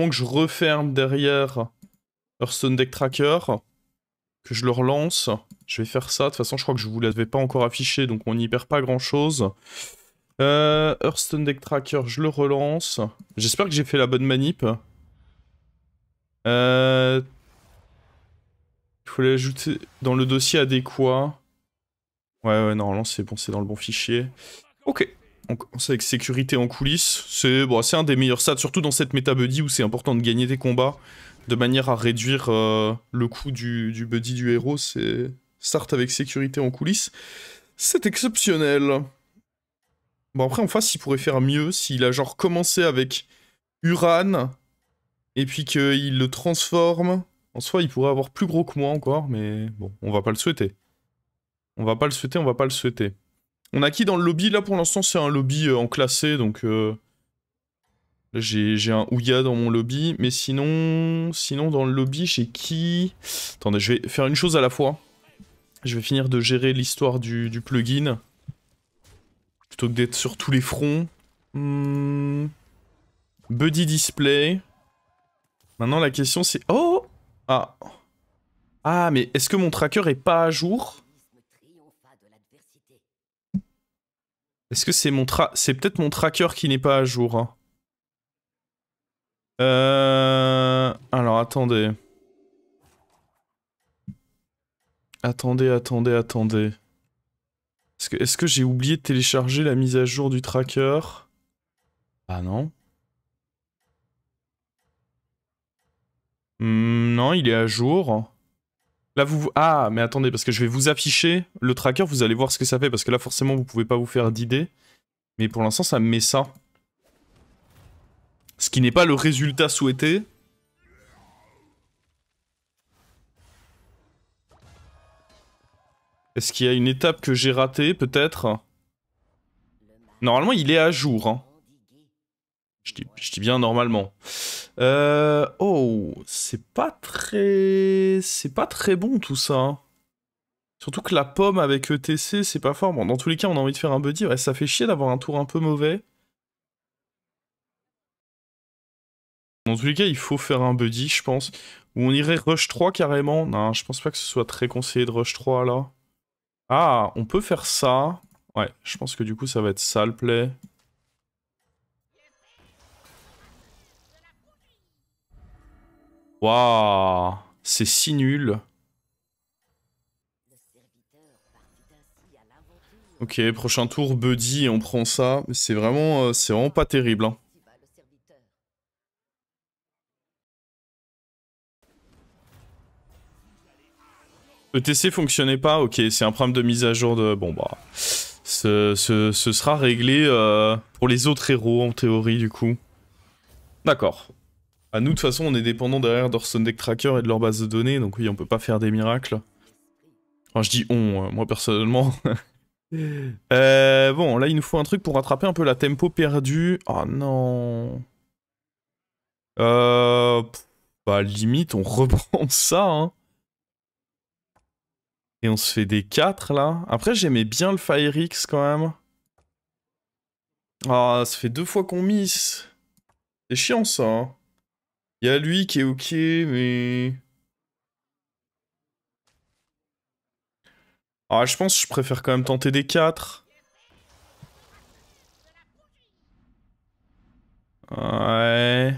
que je referme derrière Hearthstone Deck Tracker, que je le relance. Je vais faire ça. De toute façon, je crois que je vous l'avais pas encore affiché, donc on n'y perd pas grand-chose. Hearthstone Deck Tracker, je le relance. J'espère que j'ai fait la bonne manip. Il faut l'ajouter dans le dossier adéquat. Ouais, normalement c'est bon, c'est dans le bon fichier. Ok. On commence avec sécurité en coulisses. C'est bon, un des meilleurs stats, surtout dans cette méta buddy où c'est important de gagner tes combats de manière à réduire le coût du buddy du héros. C'est start avec sécurité en coulisses. C'est exceptionnel. Bon, après en face, il pourrait faire mieux s'il a genre commencé avec Uran et puis qu'il le transforme. En soi, il pourrait avoir plus gros que moi encore, mais bon, on va pas le souhaiter. On va pas le souhaiter, on va pas le souhaiter. On a qui dans le lobby? Là, pour l'instant, c'est un lobby en classé, donc... Là, j'ai un Ouya dans mon lobby, mais sinon dans le lobby, j'ai qui? Attendez, je vais faire une chose à la fois. Je vais finir de gérer l'histoire du plugin. Plutôt que d'être sur tous les fronts. Buddy Display. Maintenant, la question, c'est... Oh! Ah. Ah, mais est-ce que mon tracker est pas à jour? Est-ce que c'est c'est peut-être mon tracker qui n'est pas à jour, hein. Alors, attendez. Attendez. Est-ce que j'ai oublié de télécharger la mise à jour du tracker? Ah non. Non, il est à jour. Là, Ah, mais attendez, parce que je vais vous afficher le tracker, vous allez voir ce que ça fait, parce que là, forcément, vous pouvez pas vous faire d'idée. Mais pour l'instant, ça me met ça. Ce qui n'est pas le résultat souhaité. Est-ce qu'il y a une étape que j'ai ratée, peut-être? Normalement, il est à jour, hein. Je dis bien normalement. Oh, c'est pas très bon tout ça, hein. Surtout que la pomme avec ETC, c'est pas fort. Bon, dans tous les cas, on a envie de faire un buddy. Ouais, ça fait chier d'avoir un tour un peu mauvais. Dans tous les cas, il faut faire un buddy, je pense. Ou on irait rush 3 carrément. Non, je pense pas que ce soit très conseillé de rush 3 là. Ah, on peut faire ça. Ouais, je pense que du coup, ça va être ça le play. Waouh, c'est si nul. Ok, prochain tour, buddy, et on prend ça. C'est vraiment pas terrible, hein. ETC fonctionnait pas, ok, c'est un problème de mise à jour de... Bon bah... Ce sera réglé pour les autres héros, en théorie, du coup. D'accord. À nous, de toute façon, on est dépendant derrière d'Hearthstone Deck Tracker et de leur base de données, donc oui, on peut pas faire des miracles. Enfin, je dis on, moi personnellement. Bon, là, il nous faut un truc pour rattraper un peu la tempo perdue. Oh non. Bah, limite, on reprend ça, hein. Et on se fait des 4 là. Après, j'aimais bien le Fire X quand même. Ah, ça fait 2 fois qu'on miss. C'est chiant ça, hein. Il y a lui qui est ok, mais... Ah, je pense que je préfère quand même tenter des 4. Ouais...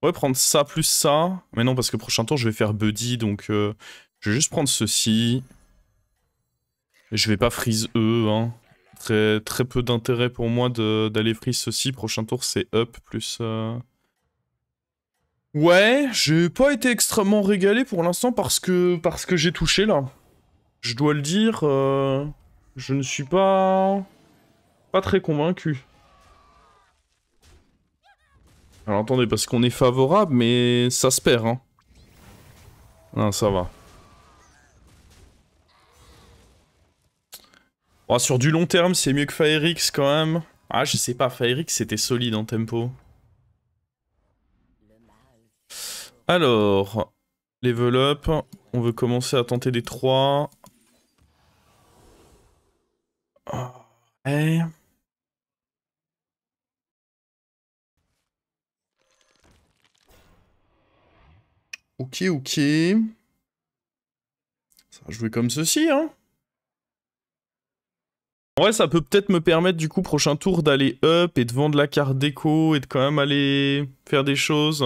On va prendre ça plus ça. Mais non, parce que prochain tour, je vais faire Buddy, donc... je vais juste prendre ceci. Je vais pas freeze E, hein. Très peu d'intérêt pour moi d'aller freeze ceci. Prochain tour, c'est up plus... Ouais, j'ai pas été extrêmement régalé pour l'instant parce que j'ai touché, là. Je dois le dire, je ne suis pas très convaincu. Alors attendez, parce qu'on est favorable, mais ça se perd, hein. Non, ça va. Bon, sur du long terme, c'est mieux que FireX quand même. Ah, je sais pas, FireX c'était solide en tempo. Alors, level up. On veut commencer à tenter des 3. Eh. Ok, ok. Ça va jouer comme ceci, hein. En vrai, ça peut peut-être me permettre, du coup, prochain tour, d'aller up et de vendre la carte déco et de quand même aller faire des choses.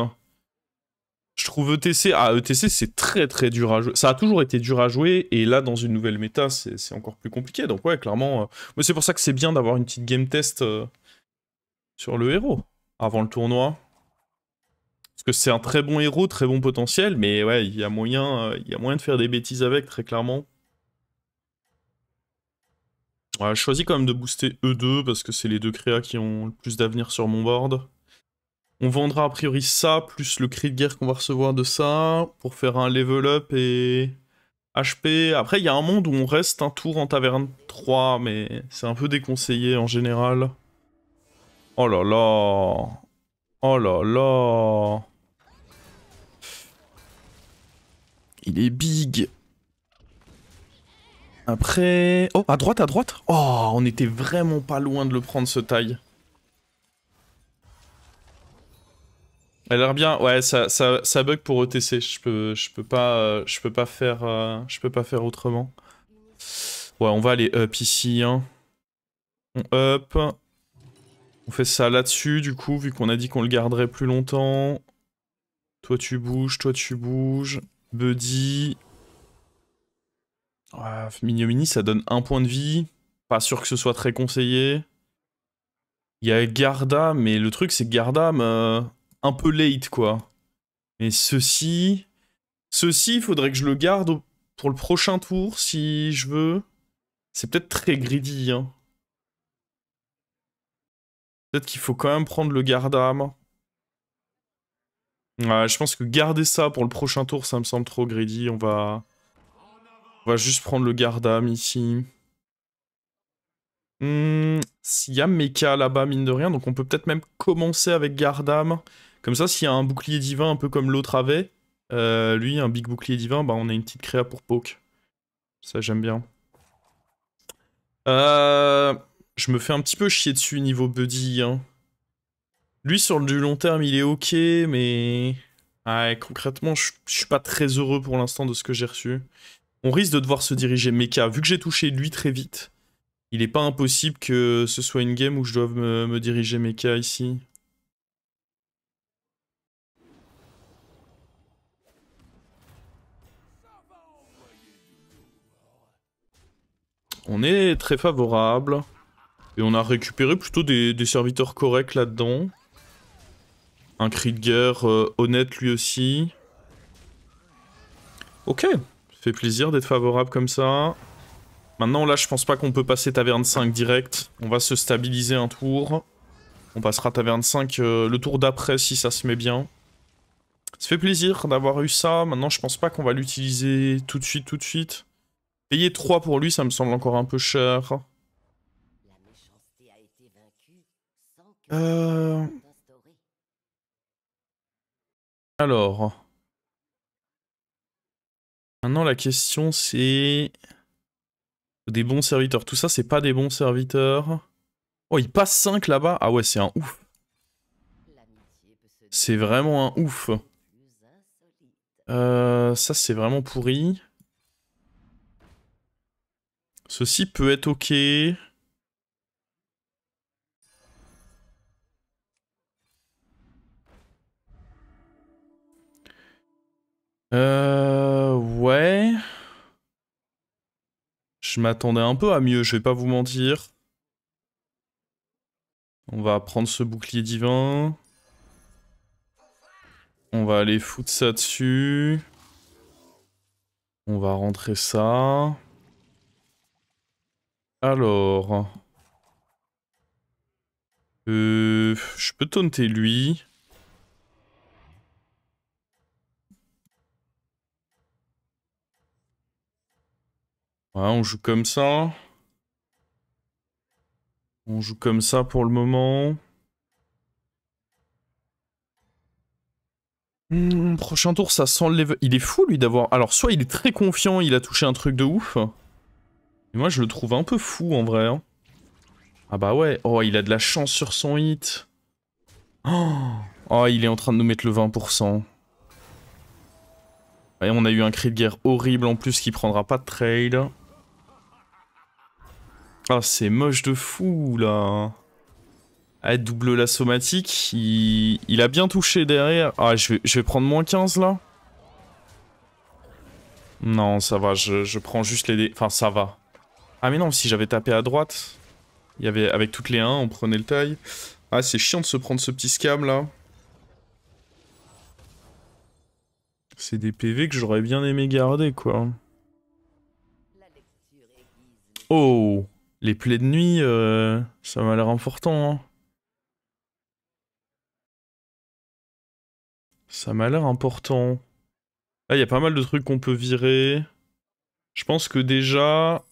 Je trouve ETC... Ah, ETC, c'est très très dur à jouer. Ça a toujours été dur à jouer, et là, dans une nouvelle méta, c'est encore plus compliqué. Donc ouais, clairement... Mais c'est pour ça que c'est bien d'avoir une petite game test sur le héros, avant le tournoi. Parce que c'est un très bon héros, très bon potentiel, mais ouais, il y a moyen de faire des bêtises avec, très clairement. Ouais, je choisis quand même de booster E2, parce que c'est les deux créas qui ont le plus d'avenir sur mon board. On vendra a priori ça, plus le cri de guerre qu'on va recevoir de ça, pour faire un level up et HP. Après, il y a un monde où on reste un tour en taverne 3, mais c'est un peu déconseillé en général. Oh là là. Oh là là. Il est big. Après... Oh, à droite, à droite. Oh, on était vraiment pas loin de le prendre, ce taille. Elle a l'air bien. Ouais, ça bug pour ETC. Je peux pas faire autrement. Ouais, on va aller up ici, hein. On up. On fait ça là-dessus, du coup, vu qu'on a dit qu'on le garderait plus longtemps. Toi, tu bouges, toi, tu bouges. Buddy. Ouais, Mini, ça donne 1 point de vie. Pas sûr que ce soit très conseillé. Il y a Garda, mais le truc, c'est que Garda, un peu late, quoi. Mais ceci... Ceci, il faudrait que je le garde pour le prochain tour, si je veux. C'est peut-être très greedy, hein. Peut-être qu'il faut quand même prendre le garde-âme. Ouais, je pense que garder ça pour le prochain tour, ça me semble trop greedy. On va juste prendre le garde-âme ici. S'il y a Mecha là-bas, mine de rien, donc on peut peut-être même commencer avec garde-âme. Comme ça, s'il y a un bouclier divin un peu comme l'autre avait, lui, un big bouclier divin, bah on a une petite créa pour poke. Ça, j'aime bien. Je me fais un petit peu chier dessus niveau buddy, hein. Lui, sur du long terme, il est ok, mais... Ouais, concrètement, je suis pas très heureux pour l'instant de ce que j'ai reçu. On risque de devoir se diriger mecha. Vu que j'ai touché lui très vite, il est pas impossible que ce soit une game où je doive me diriger mecha ici. On est très favorable. Et on a récupéré plutôt des serviteurs corrects là-dedans. Un cri de guerre honnête lui aussi. Ok, ça fait plaisir d'être favorable comme ça. Maintenant là je pense pas qu'on peut passer taverne 5 direct. On va se stabiliser un tour. On passera taverne 5 le tour d'après si ça se met bien. Ça fait plaisir d'avoir eu ça. Maintenant je pense pas qu'on va l'utiliser tout de suite. Payer 3 pour lui ça me semble encore un peu cher. Alors... Maintenant la question c'est... Des bons serviteurs. Tout ça c'est pas des bons serviteurs. Oh il passe 5 là-bas. Ah ouais c'est un ouf. C'est vraiment un ouf. Ça c'est vraiment pourri. Ceci peut être ok. Ouais. Je m'attendais un peu à mieux, je vais pas vous mentir. On va prendre ce bouclier divin. On va aller foutre ça dessus. On va rentrer ça. Alors... je peux taunter lui. Ouais, on joue comme ça. On joue comme ça pour le moment. Prochain tour, ça sent le level. Il est fou, lui, d'avoir... Alors, soit il est très confiant, il a touché un truc de ouf. Et moi, je le trouve un peu fou, en vrai. Hein. Ah bah ouais. Oh, il a de la chance sur son hit. Oh, il est en train de nous mettre le 20%. Et on a eu un cri de guerre horrible en plus qui prendra pas de trade. Ah, c'est moche de fou là. Ah, double la somatique. Il a bien touché derrière. Ah, je vais prendre moins 15 là. Non, ça va. Je prends juste les dés. Enfin, ça va. Ah, mais non, si j'avais tapé à droite, il y avait avec toutes les 1, on prenait le taille. Ah, c'est chiant de se prendre ce petit scam là. C'est des PV que j'aurais bien aimé garder quoi. Oh, les plaies de nuit, ça m'a l'air important. Hein. Ça m'a l'air important. Là, il y a pas mal de trucs qu'on peut virer. Je pense que déjà,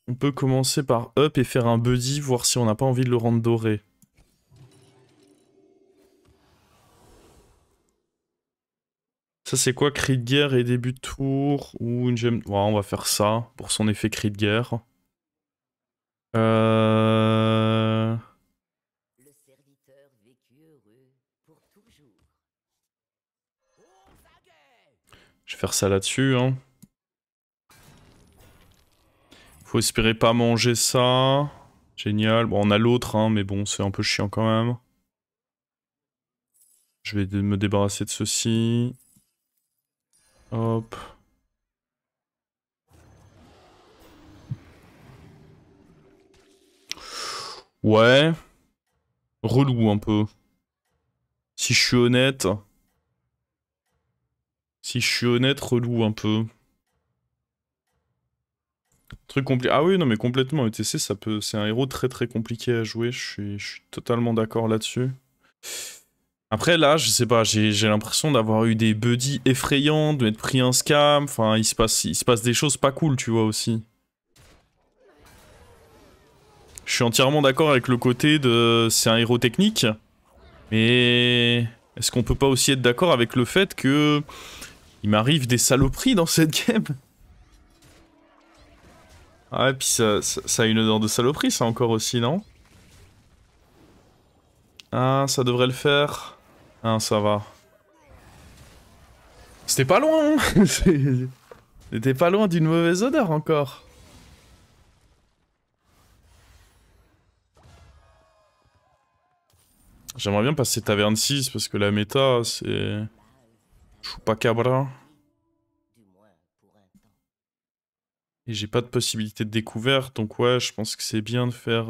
on peut commencer par up et faire un buddy, voir si on n'a pas envie de le rendre doré. Ça, c'est quoi? Cri de guerre et début de tour? Ou une gemme... Ouais, on va faire ça, pour son effet cri de guerre. Je vais faire ça là-dessus, hein. Faut espérer pas manger ça. Génial. Bon, on a l'autre, hein, mais bon, c'est un peu chiant quand même. Je vais me débarrasser de ceci. Hop. Ouais. Relou un peu. Si je suis honnête... Si je suis honnête, relou un peu. Truc compliqué. Ah oui, non, mais complètement. ETC, ça peut... c'est un héros très très compliqué à jouer. Je suis totalement d'accord là-dessus. Après, là, je sais pas, j'ai l'impression d'avoir eu des buddies effrayants, de m'être pris un scam. Enfin, il se passe des choses pas cool, tu vois, aussi. Je suis entièrement d'accord avec le côté de... c'est un héros technique. Mais... est-ce qu'on peut pas aussi être d'accord avec le fait que... il m'arrive des saloperies dans cette game? Ah, et puis ça a une odeur de saloperie, ça encore aussi, non? Ah, ça devrait le faire. Ah, ça va. C'était pas loin, hein. C'était pas loin d'une mauvaise odeur encore. J'aimerais bien passer taverne 6 parce que la méta, c'est... Chupacabra. Et j'ai pas de possibilité de découverte, donc ouais, je pense que c'est bien de faire...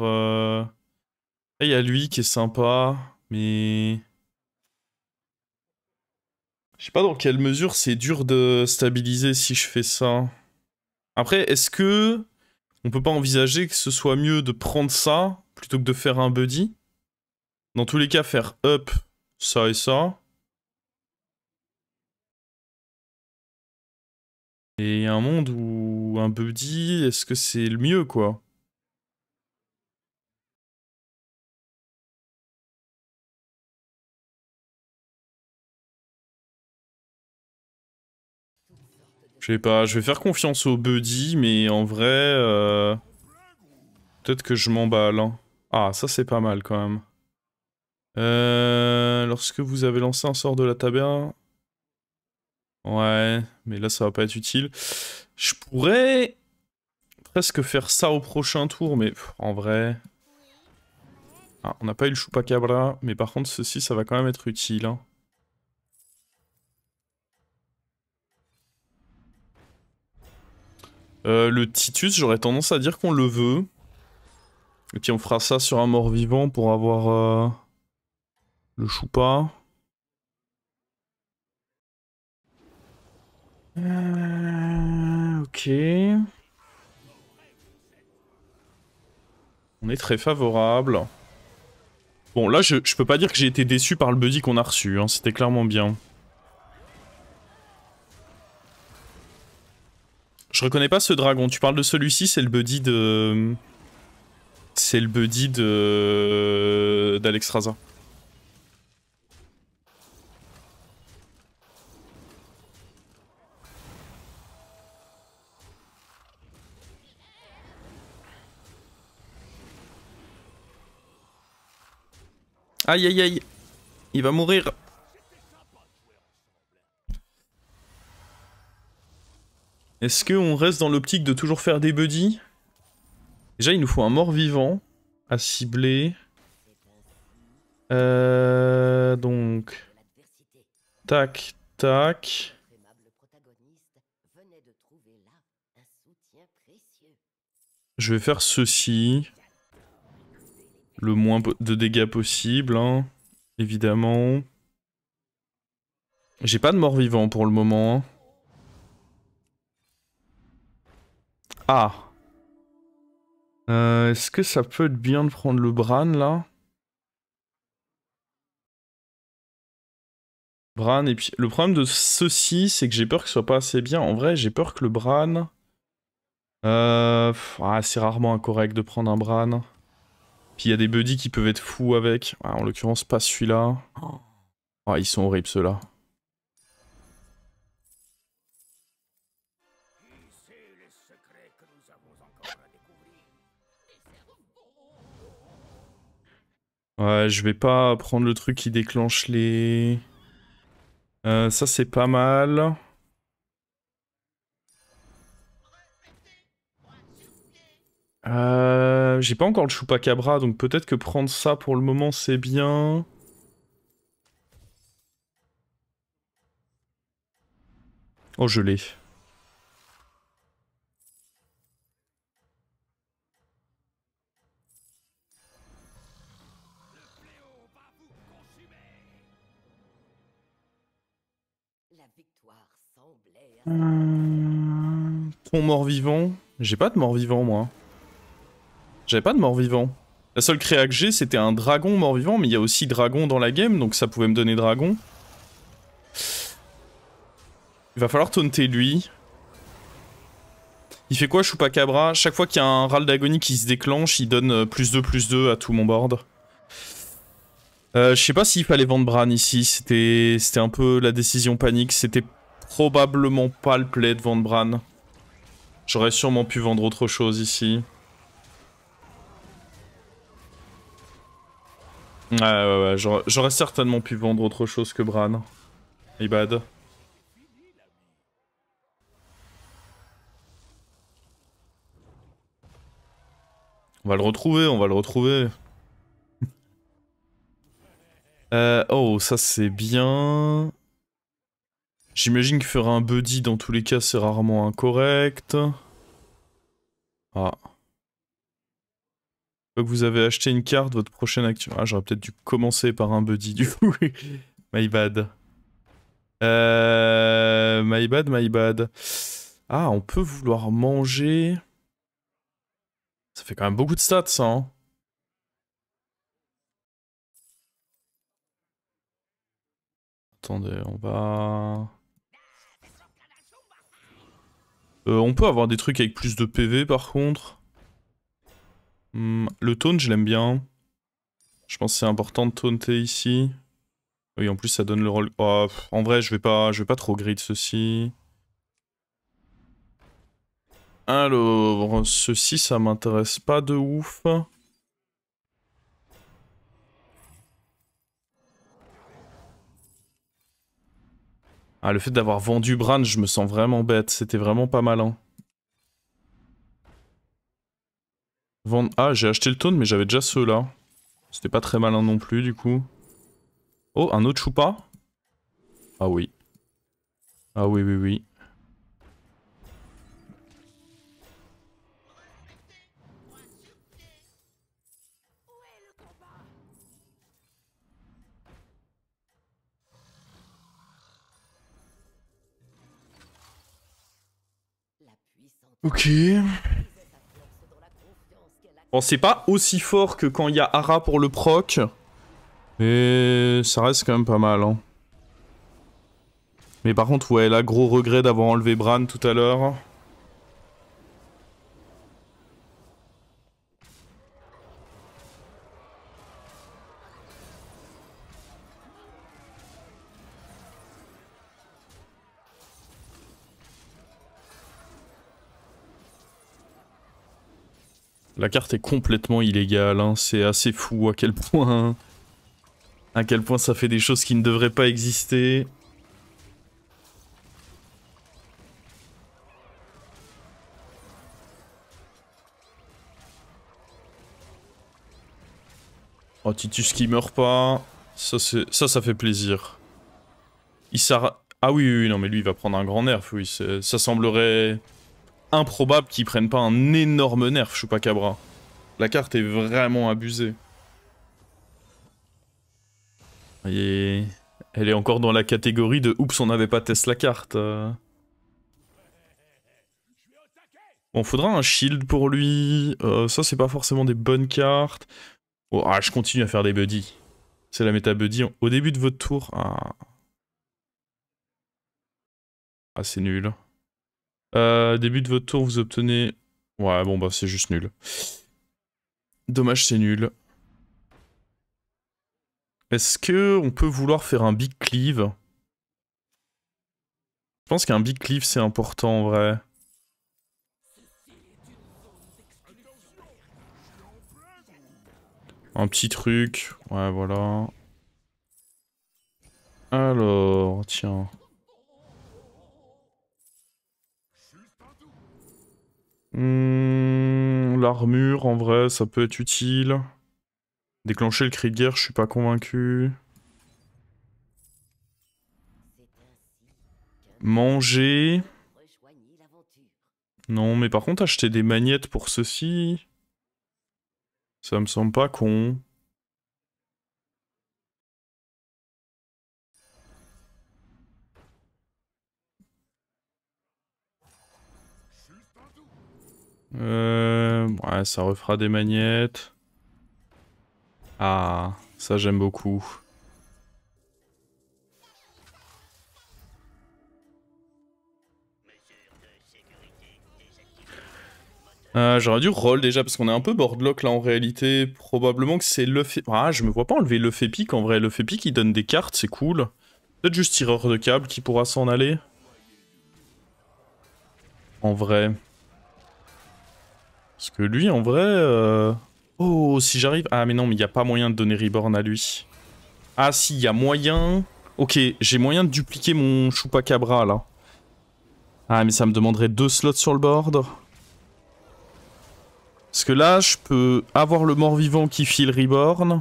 il y a lui qui est sympa, mais... je sais pas dans quelle mesure c'est dur de stabiliser si je fais ça. Après, est-ce que... on peut pas envisager que ce soit mieux de prendre ça plutôt que de faire un buddy? Dans tous les cas, faire up, ça et ça. Et il y a un monde où un buddy, est-ce que c'est le mieux, quoi? Je sais pas, je vais faire confiance au buddy, mais en vrai, peut-être que je m'emballe. Hein. Ah, ça c'est pas mal quand même. Lorsque vous avez lancé un sort de la taverne... ouais, mais là ça va pas être utile. Je pourrais presque faire ça au prochain tour, mais en vrai... ah, on n'a pas eu le chupacabra, mais par contre ceci ça va quand même être utile. Hein. Le Titus, j'aurais tendance à dire qu'on le veut. Et puis on fera ça sur un mort-vivant pour avoir le choupa. Ok. On est très favorable. Bon, là, je peux pas dire que j'ai été déçu par le buddy qu'on a reçu. Hein. C'était clairement bien. Je reconnais pas ce dragon. Tu parles de celui-ci, c'est le buddy de... c'est le buddy de... d'Alexstrasza. Aïe aïe aïe. Il va mourir. Est-ce qu'on reste dans l'optique de toujours faire des buddies? Déjà, il nous faut un mort-vivant à cibler. Donc... Tac, tac. Je vais faire ceci. Le moins de dégâts possible, hein, évidemment. J'ai pas de mort-vivant pour le moment. Ah. Est-ce que ça peut être bien de prendre le Bran, là? Bran, et puis... Le problème de ceci, c'est que j'ai peur que ce soit pas assez bien. En vrai, j'ai peur que le Bran... c'est rarement incorrect de prendre un Bran. Puis il y a des buddies qui peuvent être fous avec. Ah, en l'occurrence, pas celui-là. Oh, ils sont horribles, ceux-là. Ouais, je vais pas prendre le truc qui déclenche les... ça, c'est pas mal. J'ai pas encore le Chupacabra, donc peut-être que prendre ça pour le moment, c'est bien. Oh, je l'ai. Ton mort-vivant. J'ai pas de mort-vivant, moi. J'avais pas de mort-vivant. La seule créa que j'ai, c'était un dragon mort-vivant, mais il y a aussi dragon dans la game, donc ça pouvait me donner dragon. Il va falloir taunter lui. Il fait quoi, Chupacabra? Chaque fois qu'il y a un râle d'agonie qui se déclenche, il donne +2/+2 à tout mon board. Je sais pas s'il fallait vendre Bran ici, c'était un peu la décision panique, c'était probablement pas le play de vendre Bran. J'aurais sûrement pu vendre autre chose ici. Ouais, j'aurais certainement pu vendre autre chose que Bran. My bad. On va le retrouver, on va le retrouver. Oh, ça c'est bien. J'imagine qu'il fera un buddy, dans tous les cas c'est rarement incorrect. Ah. Que vous avez acheté une carte, votre prochaine action. Ah, j'aurais peut-être dû commencer par un buddy du coup. My bad. My bad, my bad. Ah, on peut vouloir manger. Ça fait quand même beaucoup de stats, ça, hein. Attendez, on va... on peut avoir des trucs avec plus de PV, par contre. Le taunt, je l'aime bien. Je pense que c'est important de taunter ici. Oui, en plus, ça donne le rôle... Oh, en vrai, je vais pas trop grid ceci. Alors, ceci, ça m'intéresse pas de ouf. Ah, le fait d'avoir vendu Bran, je me sens vraiment bête. C'était vraiment pas malin. Ah, j'ai acheté le taunt, mais j'avais déjà ceux-là. C'était pas très malin non plus, du coup. Oh, un autre choupa? Ah oui. Ah oui, oui, oui. Ok. Bon, c'est pas aussi fort que quand il y a Hara pour le proc. Mais ça reste quand même pas mal, hein. Mais par contre, ouais, là, gros regret d'avoir enlevé Bran tout à l'heure. La carte est complètement illégale, hein. C'est assez fou à quel point... À quel point ça fait des choses qui ne devraient pas exister. Oh, Titus qui meurt pas. Ça fait plaisir. Il s'arrête. Ah oui, non, mais lui, il va prendre un grand nerf. Oui, ça semblerait improbable qu'il prenne pas un énorme nerf, Chupacabra. La carte est vraiment abusée. Et elle est encore dans la catégorie de oups, on n'avait pas test la carte. Bon, faudra un shield pour lui. Ça, c'est pas forcément des bonnes cartes. Oh, ah, je continue à faire des buddies. C'est la méta buddy. Au début de votre tour. Ah, c'est nul. Début de votre tour, vous obtenez... Ouais, bon, bah, c'est juste nul. Dommage, c'est nul. Est-ce que on peut vouloir faire un big cleave? Je pense qu'un big cleave, c'est important, en vrai. Un petit truc. Ouais, voilà. Alors, tiens. L'armure, en vrai, ça peut être utile. Déclencher le cri de guerre, je suis pas convaincu. Manger. Non, mais par contre, acheter des magnettes pour ceci... Ça me semble pas con. Ouais, ça refera des magnettes. Ah, ça j'aime beaucoup. J'aurais dû roll déjà parce qu'on est un peu boardlock là en réalité. Probablement que c'est Luffy. Ah, je me vois pas enlever Luffy Pick en vrai. Luffy Pick il donne des cartes, c'est cool. Peut-être juste tireur de câble qui pourra s'en aller. En vrai. Parce que lui en vrai... Oh, si j'arrive... Ah mais non, mais il n'y a pas moyen de donner Reborn à lui. Ah si, il y a moyen... Ok, j'ai moyen de dupliquer mon Chupacabra là. Ah mais ça me demanderait 2 slots sur le board. Parce que là, je peux avoir le mort-vivant qui file Reborn.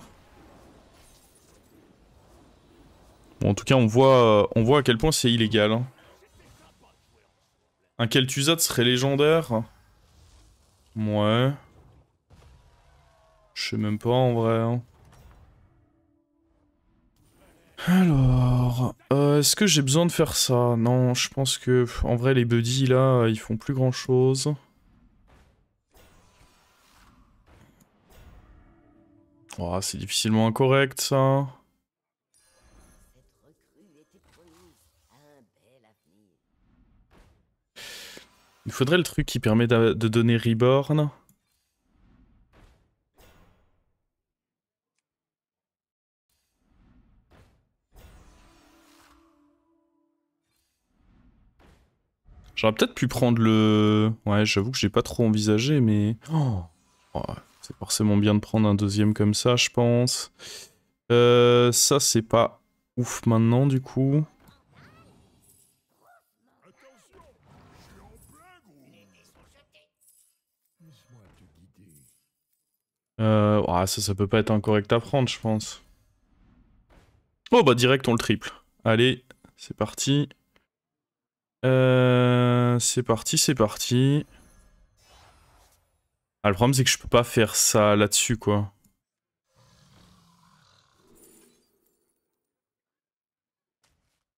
Bon, en tout cas, on voit à quel point c'est illégal. Hein. Un Kel'Thuzad serait légendaire. Ouais. Je sais même pas en vrai. Hein. Alors... est-ce que j'ai besoin de faire ça? Non, je pense que... En vrai, les buddies, là, ils font plus grand-chose. Oh, c'est difficilement incorrect, ça. Il faudrait le truc qui permet de donner Reborn. J'aurais peut-être pu prendre le... Ouais, j'avoue que j'ai pas trop envisagé, mais... Oh, c'est forcément bien de prendre un deuxième comme ça, je pense. Ça, c'est pas ouf maintenant, du coup. Ça peut pas être incorrect à prendre, je pense. Oh, bah direct, on le triple. Allez, c'est parti. C'est parti, c'est parti. Ah, le problème, c'est que je peux pas faire ça là-dessus, quoi.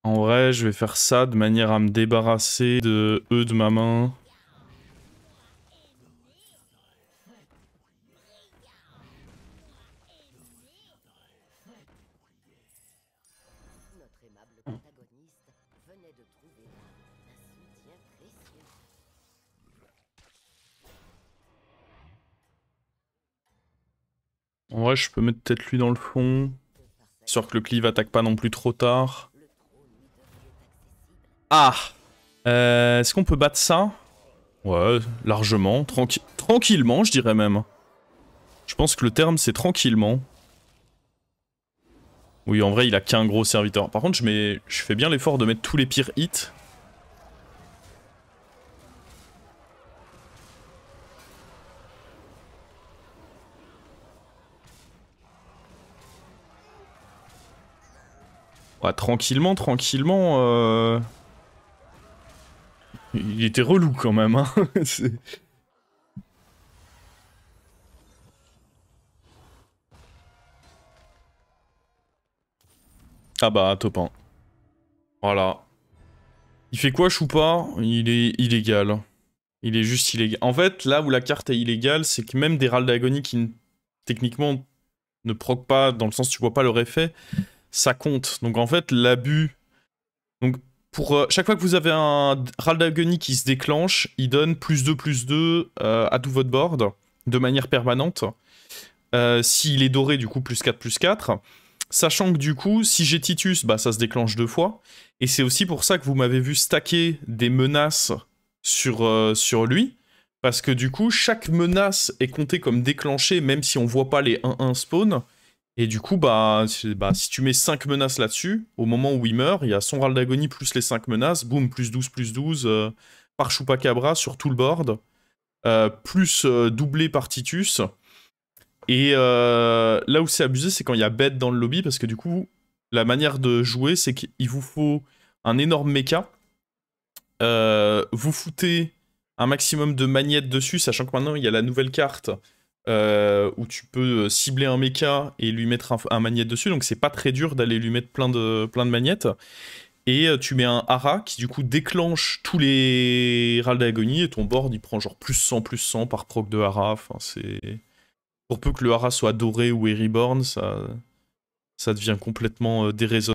En vrai, je vais faire ça de manière à me débarrasser de eux de ma main. En vrai, je peux mettre peut-être lui dans le fond. Sûr que le cleave attaque pas non plus trop tard. Ah! Est-ce qu'on peut battre ça? Ouais, largement. Tranquillement, je dirais même. Je pense que le terme, c'est tranquillement. Oui, en vrai, il a qu'un gros serviteur. Par contre, je fais bien l'effort de mettre tous les pires hits. Ouais, tranquillement, tranquillement. Il était relou quand même, hein. Ah bah, top 1. Voilà. Il fait quoi, Choupa? Il est illégal. Il est juste illégal. En fait, là où la carte est illégale, c'est que même des râles d'agonie qui, techniquement, ne proc pas, dans le sens où tu vois pas leur effet, ça compte. Donc en fait, l'abus... Donc pour chaque fois que vous avez un râle d'agonie qui se déclenche, il donne +2/+2 à tout votre board, de manière permanente. S'il est doré, du coup, +4/+4. Sachant que du coup, si j'ai Titus, bah ça se déclenche 2 fois. Et c'est aussi pour ça que vous m'avez vu stacker des menaces sur lui. Parce que du coup, chaque menace est comptée comme déclenchée, même si on voit pas les 1-1 spawn. Et du coup, bah, si tu mets 5 menaces là-dessus, au moment où il meurt, il y a son râle d'agonie plus les 5 menaces, boum, +12/+12, par Chupacabra sur tout le board, plus doublé par Titus. Et là où c'est abusé, c'est quand il y a bête dans le lobby, parce que du coup, la manière de jouer, c'est qu'il vous faut un énorme mecha. Vous foutez un maximum de magnettes dessus, sachant que maintenant, il y a la nouvelle carte où tu peux cibler un mecha et lui mettre un magnette dessus, donc c'est pas très dur d'aller lui mettre plein de magnettes. Et tu mets un hara qui du coup déclenche tous les râles d'agonie, et ton board il prend genre +100/+100 par proc de hara, enfin c'est... Pour peu que le hara soit doré ou est reborn, ça devient complètement déraisonnable.